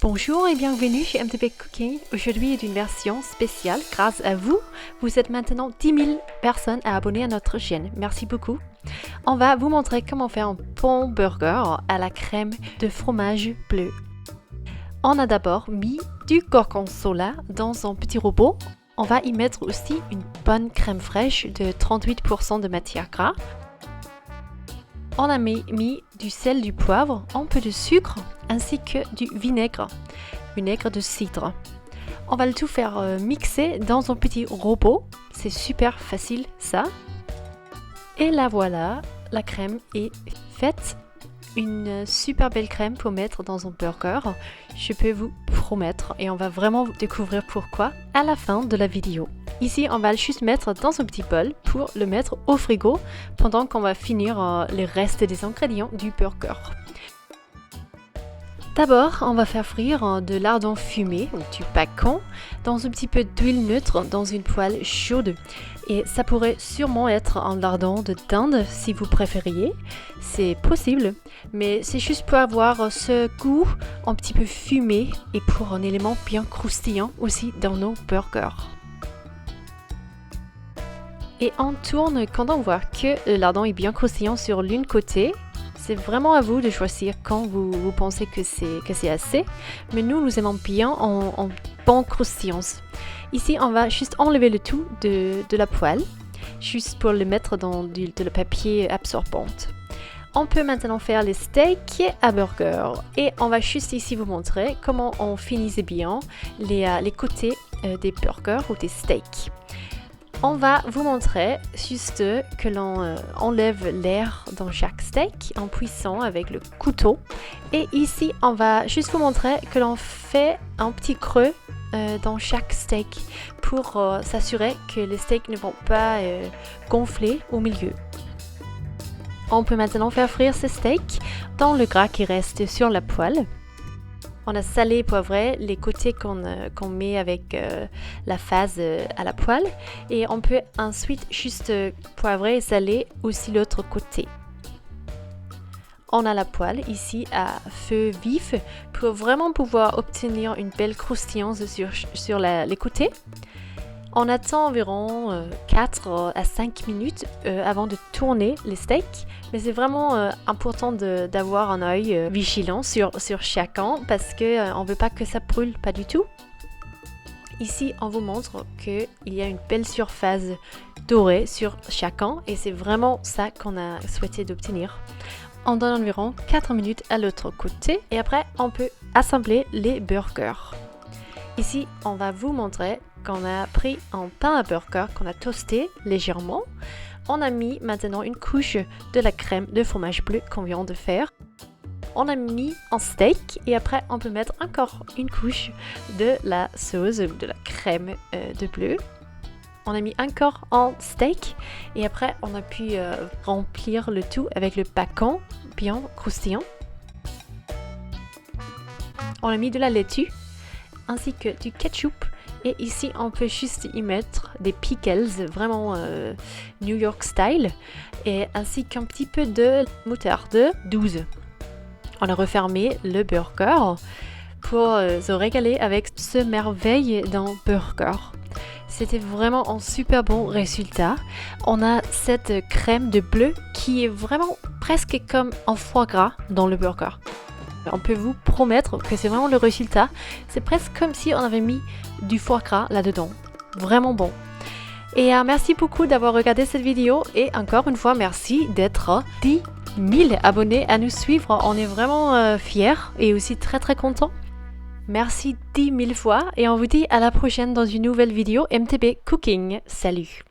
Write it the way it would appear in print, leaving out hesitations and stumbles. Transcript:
Bonjour et bienvenue chez MTB Cooking. Aujourd'hui est une version spéciale. Grâce à vous, vous êtes maintenant 10 000 personnes à abonner à notre chaîne. Merci beaucoup. On va vous montrer comment faire un bon burger à la crème de fromage bleu. On a d'abord mis du gorgonzola dans un petit robot. On va y mettre aussi une bonne crème fraîche de 38% de matière grasse. On a mis du sel, du poivre, un peu de sucre ainsi que du vinaigre de cidre. On va le tout faire mixer dans un petit robot. C'est super facile ça. Et là voilà, la crème est faite. Une super belle crème pour mettre dans un burger. Je peux vous promettre et on va vraiment découvrir pourquoi à la fin de la vidéo. Ici, on va juste mettre dans un petit bol pour le mettre au frigo pendant qu'on va finir le reste des ingrédients du burger. D'abord, on va faire frire de lardon fumé ou du bacon dans un petit peu d'huile neutre dans une poêle chaude. Et ça pourrait sûrement être un lardon de dinde si vous préfériez. C'est possible, mais c'est juste pour avoir ce goût un petit peu fumé et pour un élément bien croustillant aussi dans nos burgers. Et on tourne quand on voit que le lardon est bien croustillant sur l'une côté. C'est vraiment à vous de choisir quand vous pensez que c'est assez. Mais nous aimons bien en bon croustillance. Ici, on va juste enlever le tout de la poêle, juste pour le mettre dans de la papier absorbante. On peut maintenant faire les steaks à burger. Et on va juste ici vous montrer comment on finissait bien les côtés des burgers ou des steaks. On va vous montrer juste que l'on enlève l'air dans chaque steak en cuisson avec le couteau. Et ici, on va juste vous montrer que l'on fait un petit creux dans chaque steak pour s'assurer que les steaks ne vont pas gonfler au milieu. On peut maintenant faire frire ces steaks dans le gras qui reste sur la poêle. On a salé et poivré les côtés qu'on met avec la phase à la poêle. Et on peut ensuite juste poivrer et saler aussi l'autre côté. On a la poêle ici à feu vif pour vraiment pouvoir obtenir une belle croustillance sur les côtés. On attend environ 4 à 5 minutes avant de tourner les steaks. Mais c'est vraiment important d'avoir un œil vigilant sur chacun parce qu'on ne veut pas que ça brûle, pas du tout. Ici, on vous montre qu'il y a une belle surface dorée sur chacun et c'est vraiment ça qu'on a souhaité d'obtenir. On donne environ 4 minutes à l'autre côté et après, on peut assembler les burgers. Ici, on va vous montrer qu'on a pris un pain à burger qu'on a toasté légèrement. On a mis maintenant une couche de la crème de fromage bleu qu'on vient de faire. On a mis un steak et après on peut mettre encore une couche de la sauce ou de la crème de bleu. On a mis encore un steak et après on a pu remplir le tout avec le bacon bien croustillant. On a mis de la laitue ainsi que du ketchup. Et ici, on peut juste y mettre des pickles, vraiment New York style, et ainsi qu'un petit peu de moutarde douce. On a refermé le burger pour se régaler avec ce merveille d'un burger. C'était vraiment un super bon résultat. On a cette crème de bleu qui est vraiment presque comme un foie gras dans le burger. On peut vous promettre que c'est vraiment le résultat. C'est presque comme si on avait mis du foie gras là-dedans. Vraiment bon. Et merci beaucoup d'avoir regardé cette vidéo. Et encore une fois, merci d'être 10 000 abonnés à nous suivre. On est vraiment fiers et aussi très très contents. Merci 10 000 fois. Et on vous dit à la prochaine dans une nouvelle vidéo MTB Cooking. Salut!